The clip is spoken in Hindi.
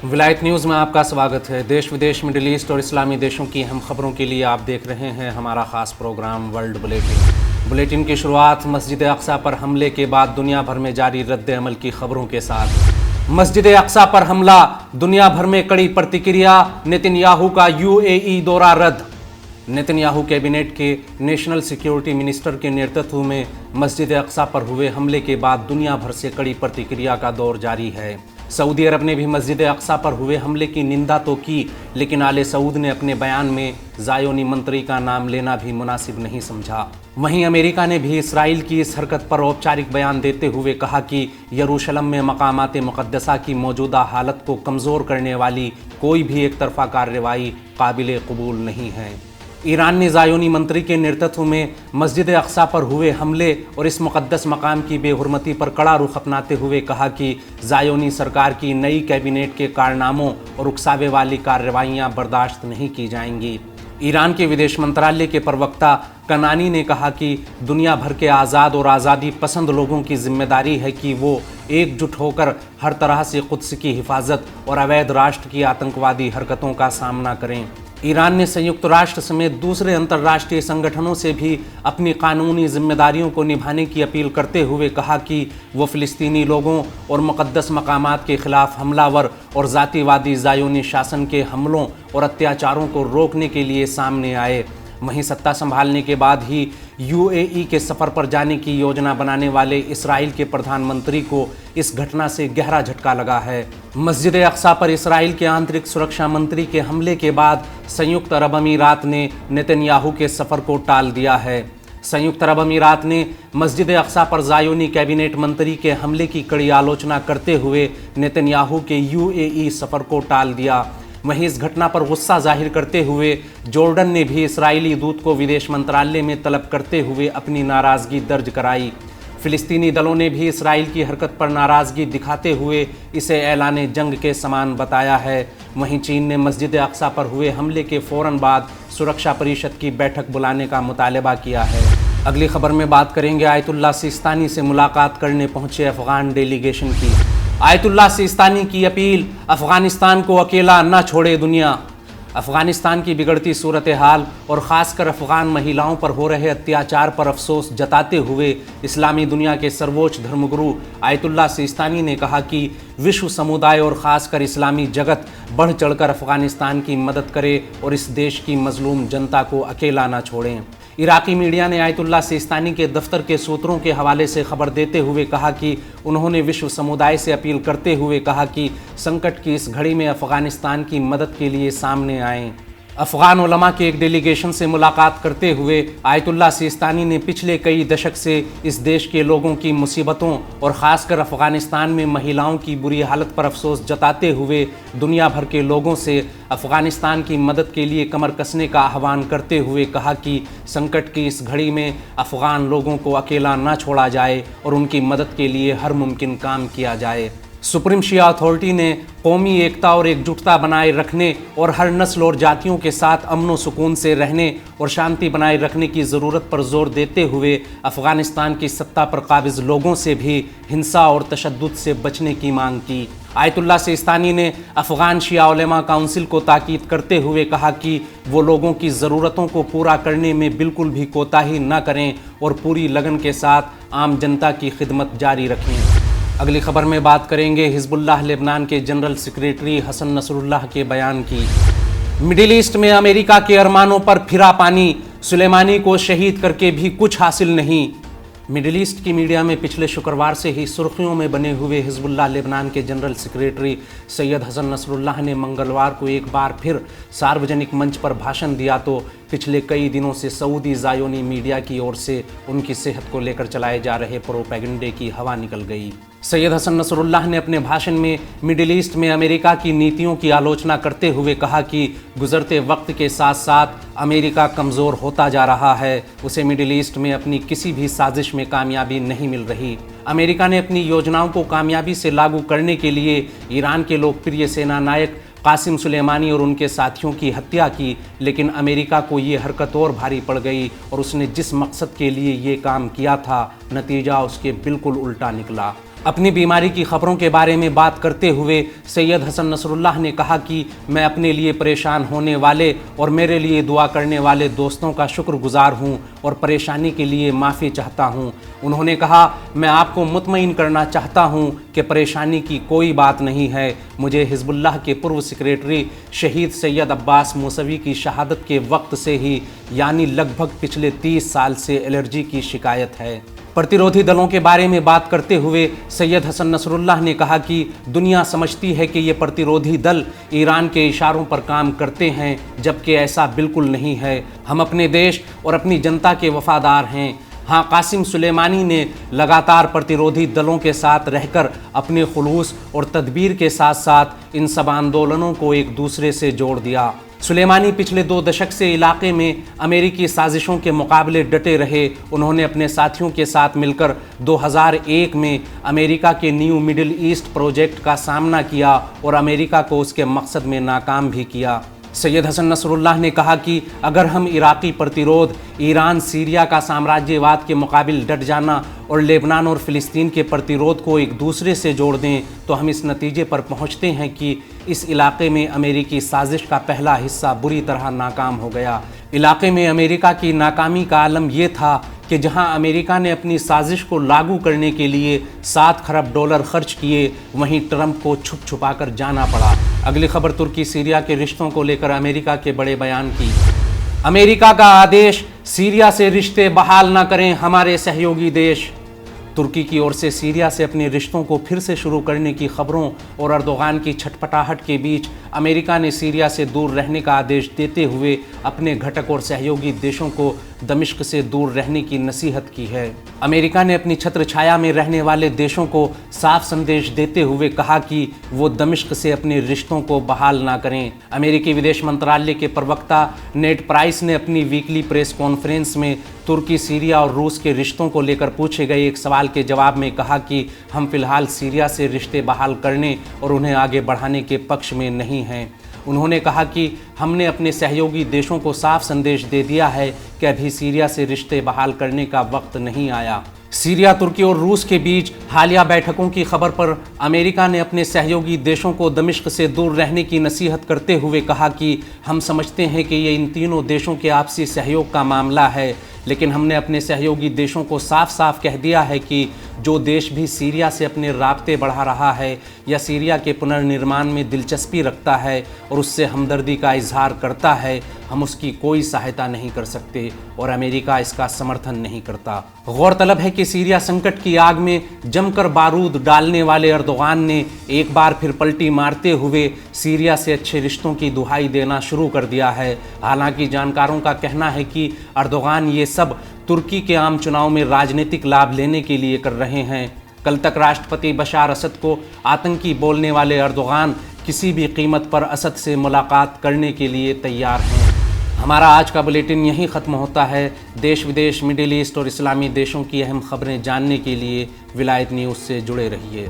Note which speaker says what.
Speaker 1: विलायत न्यूज़ में आपका स्वागत है। देश विदेश, मिडिल ईस्ट और इस्लामी देशों की अहम खबरों के लिए आप देख रहे हैं हमारा ख़ास प्रोग्राम वर्ल्ड बुलेटिन। बुलेटिन की शुरुआत मस्जिद अक्सा पर हमले के बाद दुनिया भर में जारी रद्द अमल की खबरों के साथ। मस्जिद अक्सा पर हमला, दुनिया भर में कड़ी प्रतिक्रिया। नेतन्याहू का यूएई दौरा रद्द। नेतन्याहू कैबिनेट के नेशनल सिक्योरिटी मिनिस्टर के नेतृत्व में मस्जिद अक्सा पर हुए हमले के बाद दुनिया भर से कड़ी प्रतिक्रिया का दौर जारी है। सऊदी अरब ने भी मस्जिद अक्सा पर हुए हमले की निंदा तो की, लेकिन आले सऊद ने अपने बयान में ज़ायोनी मंत्री का नाम लेना भी मुनासिब नहीं समझा। वहीं अमेरिका ने भी इसराइल की इस हरकत पर औपचारिक बयान देते हुए कहा कि यरूशलम में मकामात मुक़द्दसा की मौजूदा हालत को कमज़ोर करने वाली कोई भी एक तरफ़ा कार्रवाई काबिल कबूल नहीं है। ईरान ने ज़ायोनी मंत्री के नेतृत्व में मस्जिद अक्सा पर हुए हमले और इस मुक़द्दस मकाम की बेहुरमती पर कड़ा रुख अपनाते हुए कहा कि ज़ायोनी सरकार की नई कैबिनेट के कारनामों और उकसावे वाली कार्रवाइयाँ बर्दाश्त नहीं की जाएंगी। ईरान के विदेश मंत्रालय के प्रवक्ता कनानी ने कहा कि दुनिया भर के आज़ाद और आज़ादी पसंद लोगों की जिम्मेदारी है कि वो एकजुट होकर हर तरह से कुद्स की हिफाजत और अवैध राष्ट्र की आतंकवादी हरकतों का सामना करें। ईरान ने संयुक्त राष्ट्र समेत दूसरे अंतर्राष्ट्रीय संगठनों से भी अपनी कानूनी जिम्मेदारियों को निभाने की अपील करते हुए कहा कि वो फ़िलिस्तीनी लोगों और मुक़द्दस मकामात के ख़िलाफ़ हमलावर और ज़ातिवादी ज़ायोनी शासन के हमलों और अत्याचारों को रोकने के लिए सामने आए। वहीं सत्ता संभालने के बाद ही यूएई के सफ़र पर जाने की योजना बनाने वाले इसराइल के प्रधानमंत्री को इस घटना से गहरा झटका लगा है। मस्जिद अक्सा पर इसराइल के आंतरिक सुरक्षा मंत्री के हमले के बाद संयुक्त अरब अमीरात ने नेतन्याहू के सफ़र को टाल दिया है। संयुक्त अरब अमीरात ने मस्जिद अक्सा पर ज़ायोनी कैबिनेट मंत्री के हमले की कड़ी आलोचना करते हुए नेतन्याहू के यूएई सफ़र को टाल दिया। वहीं इस घटना पर गुस्सा जाहिर करते हुए जॉर्डन ने भी इसराइली दूत को विदेश मंत्रालय में तलब करते हुए अपनी नाराज़गी दर्ज कराई। फ़िलिस्तीनी दलों ने भी इसराइल की हरकत पर नाराज़गी दिखाते हुए इसे ऐलान जंग के समान बताया है। वहीं चीन ने मस्जिद अक्सा पर हुए हमले के फ़ौरन बाद सुरक्षा परिषद की बैठक बुलाने का मुतालबा किया है। अगली खबर में बात करेंगे आयतुल्लाह सिस्तानी से मुलाकात करने पहुंचे अफ़गान डेलीगेशन की। आयतुल्लाह सिस्तानी की अपील, अफ़गानिस्तान को अकेला न छोड़े दुनिया। अफ़गानिस्तान की बिगड़ती सूरत हाल और ख़ासकर अफ़गान महिलाओं पर हो रहे अत्याचार पर अफसोस जताते हुए इस्लामी दुनिया के सर्वोच्च धर्मगुरु आयतुल्लाह सिस्तानी ने कहा कि विश्व समुदाय और ख़ासकर इस्लामी जगत बढ़ चढ़कर अफ़गानिस्तान की मदद करे और इस देश की मज़लूम जनता को अकेला न छोड़ें। इराक़ी मीडिया ने आयतुल्लाह सिस्तानी के दफ्तर के सूत्रों के हवाले से खबर देते हुए कहा कि उन्होंने विश्व समुदाय से अपील करते हुए कहा कि संकट की इस घड़ी में अफ़गानिस्तान की मदद के लिए सामने आएं। अफ़गान उलमा के एक डेलीगेशन से मुलाकात करते हुए आयतुल्लाह सिस्तानी ने पिछले कई दशक से इस देश के लोगों की मुसीबतों और ख़ासकर अफ़गानिस्तान में महिलाओं की बुरी हालत पर अफसोस जताते हुए दुनिया भर के लोगों से अफ़गानिस्तान की मदद के लिए कमर कसने का आह्वान करते हुए कहा कि संकट की इस घड़ी में अफ़गान लोगों को अकेला न छोड़ा जाए और उनकी मदद के लिए हर मुमकिन काम किया जाए। सुप्रीम शिया अथॉरिटी ने कौमी एकता और एकजुटता बनाए रखने और हर नस्ल और जातियों के साथ अमन व सुकून से रहने और शांति बनाए रखने की ज़रूरत पर जोर देते हुए अफ़गानिस्तान की सत्ता पर काबिज़ लोगों से भी हिंसा और तशद्दुद से बचने की मांग की। आयतुल्लाह सिस्तानी ने अफ़गान शिया उलेमा काउंसिल को ताकीद करते हुए कहा कि वो लोगों की ज़रूरतों को पूरा करने में बिल्कुल भी कोताही न करें और पूरी लगन के साथ आम जनता की खिदमत जारी रखें। अगली खबर में बात करेंगे हिज़्बुल्लाह लेबनान के जनरल सेक्रेटरी हसन नसरुल्लाह के बयान की। मिडिल ईस्ट में अमेरिका के अरमानों पर फिरा पानी, सुलेमानी को शहीद करके भी कुछ हासिल नहीं। मिडिल ईस्ट की मीडिया में पिछले शुक्रवार से ही सुर्खियों में बने हुए हिज़्बुल्लाह लेबनान के general secretary Sayyed Hassan Nasrallah ने मंगलवार को एक बार फिर सार्वजनिक मंच पर भाषण दिया तो पिछले कई दिनों से सऊदी ज़ायोनी मीडिया की ओर से उनकी सेहत को लेकर चलाए जा रहे प्रोपेगेंडे की हवा निकल गई। सैयद हसन नसरुल्लाह ने अपने भाषण में मिडिल ईस्ट में अमेरिका की नीतियों की आलोचना करते हुए कहा कि गुजरते वक्त के साथ साथ अमेरिका कमज़ोर होता जा रहा है। उसे मिडिल ईस्ट में अपनी किसी भी साजिश में कामयाबी नहीं मिल रही। अमेरिका ने अपनी योजनाओं को कामयाबी से लागू करने के लिए ईरान के लोकप्रिय सेना नायक कासिम सुलेमानी और उनके साथियों की हत्या की, लेकिन अमेरिका को ये हरकत और भारी पड़ गई और उसने जिस मकसद के लिए ये काम किया था नतीजा उसके बिल्कुल उल्टा निकला। अपनी बीमारी की खबरों के बारे में बात करते हुए सैयद हसन नसरुल्लाह ने कहा कि मैं अपने लिए परेशान होने वाले और मेरे लिए दुआ करने वाले दोस्तों का शुक्रगुजार हूं और परेशानी के लिए माफ़ी चाहता हूं। उन्होंने कहा, मैं आपको मुतमईन करना चाहता हूं कि परेशानी की कोई बात नहीं है। मुझे हिज़्बुल्लाह के पूर्व सेक्रेटरी शहीद सैयद अब्बास मूसवी की शहादत के वक्त से ही यानी लगभग पिछले 30 साल से एलर्जी की शिकायत है। प्रतिरोधी दलों के बारे में बात करते हुए सैयद हसन नसरुल्लाह ने कहा कि दुनिया समझती है कि ये प्रतिरोधी दल ईरान के इशारों पर काम करते हैं, जबकि ऐसा बिल्कुल नहीं है। हम अपने देश और अपनी जनता के वफादार हैं। हाँ, कासिम सुलेमानी ने लगातार प्रतिरोधी दलों के साथ रहकर अपने खुलूस और तदबीर के साथ साथ इन सब आंदोलनों को एक दूसरे से जोड़ दिया। सुलेमानी पिछले 2 दशक से इलाके में अमेरिकी साजिशों के मुकाबले डटे रहे। उन्होंने अपने साथियों के साथ मिलकर 2001 में अमेरिका के न्यू मिडिल ईस्ट प्रोजेक्ट का सामना किया और अमेरिका को उसके मकसद में नाकाम भी किया। सैयद हसन नसरुल्लाह ने कहा कि अगर हम इराकी प्रतिरोध, ईरान सीरिया का साम्राज्यवाद के मुकाबिल डट जाना और लेबनान और फ़िलिस्तीन के प्रतिरोध को एक दूसरे से जोड़ दें तो हम इस नतीजे पर पहुंचते हैं कि इस इलाके में अमेरिकी साजिश का पहला हिस्सा बुरी तरह नाकाम हो गया। इलाके में अमेरिका की नाकामी का आलम यह था कि जहां अमेरिका ने अपनी साजिश को लागू करने के लिए 7 खरब डॉलर खर्च किए, वहीं ट्रंप को छुप छुपा कर जाना पड़ा। अगली खबर तुर्की सीरिया के रिश्तों को लेकर अमेरिका के बड़े बयान की। अमेरिका का आदेश, सीरिया से रिश्ते बहाल न करें हमारे सहयोगी देश। तुर्की की ओर से सीरिया से अपने रिश्तों को फिर से शुरू करने की खबरों और अर्दोगान की छटपटाहट के बीच अमेरिका ने सीरिया से दूर रहने का आदेश देते हुए अपने घटक और सहयोगी देशों को दमिश्क से दूर रहने की नसीहत की है। अमेरिका ने अपनी छत्र छाया में रहने वाले देशों को साफ संदेश देते हुए कहा कि वो दमिश्क से अपने रिश्तों को बहाल ना करें। अमेरिकी विदेश मंत्रालय के प्रवक्ता नेड प्राइस ने अपनी वीकली प्रेस कॉन्फ्रेंस में तुर्की, सीरिया और रूस के रिश्तों को लेकर पूछे गए एक सवाल के जवाब में कहा कि हम फिलहाल सीरिया से रिश्ते बहाल करने और उन्हें आगे बढ़ाने के पक्ष में नहीं हैं। उन्होंने कहा कि हमने अपने सहयोगी देशों को साफ संदेश दे दिया है कि अभी सीरिया से रिश्ते बहाल करने का वक्त नहीं आया। सीरिया, तुर्की और रूस के बीच हालिया बैठकों की खबर पर अमेरिका ने अपने सहयोगी देशों को दमिश्क से दूर रहने की नसीहत करते हुए कहा कि हम समझते हैं कि ये इन तीनों देशों के आपसी सहयोग का मामला है, लेकिन हमने अपने सहयोगी देशों को साफ साफ कह दिया है कि जो देश भी सीरिया से अपने राब्ते बढ़ा रहा है या सीरिया के पुनर्निर्माण में दिलचस्पी रखता है और उससे हमदर्दी का इजहार करता है, हम उसकी कोई सहायता नहीं कर सकते और अमेरिका इसका समर्थन नहीं करता। गौरतलब है कि सीरिया संकट की आग में जमकर बारूद डालने वाले अर्दोगान ने एक बार फिर पलटी मारते हुए सीरिया से अच्छे रिश्तों की दुहाई देना शुरू कर दिया है। हालांकि जानकारों का कहना है कि अर्दोगान ये सब तुर्की के आम चुनाव में राजनीतिक लाभ लेने के लिए कर रहे हैं। कल तक राष्ट्रपति बशार असद को आतंकी बोलने वाले अर्दोगान किसी भी कीमत पर असद से मुलाकात करने के लिए तैयार हैं। हमारा आज का बुलेटिन यहीं ख़त्म होता है। देश विदेश, मिडिल ईस्ट और इस्लामी देशों की अहम खबरें जानने के लिए विलायत न्यूज़ से जुड़े रहिए।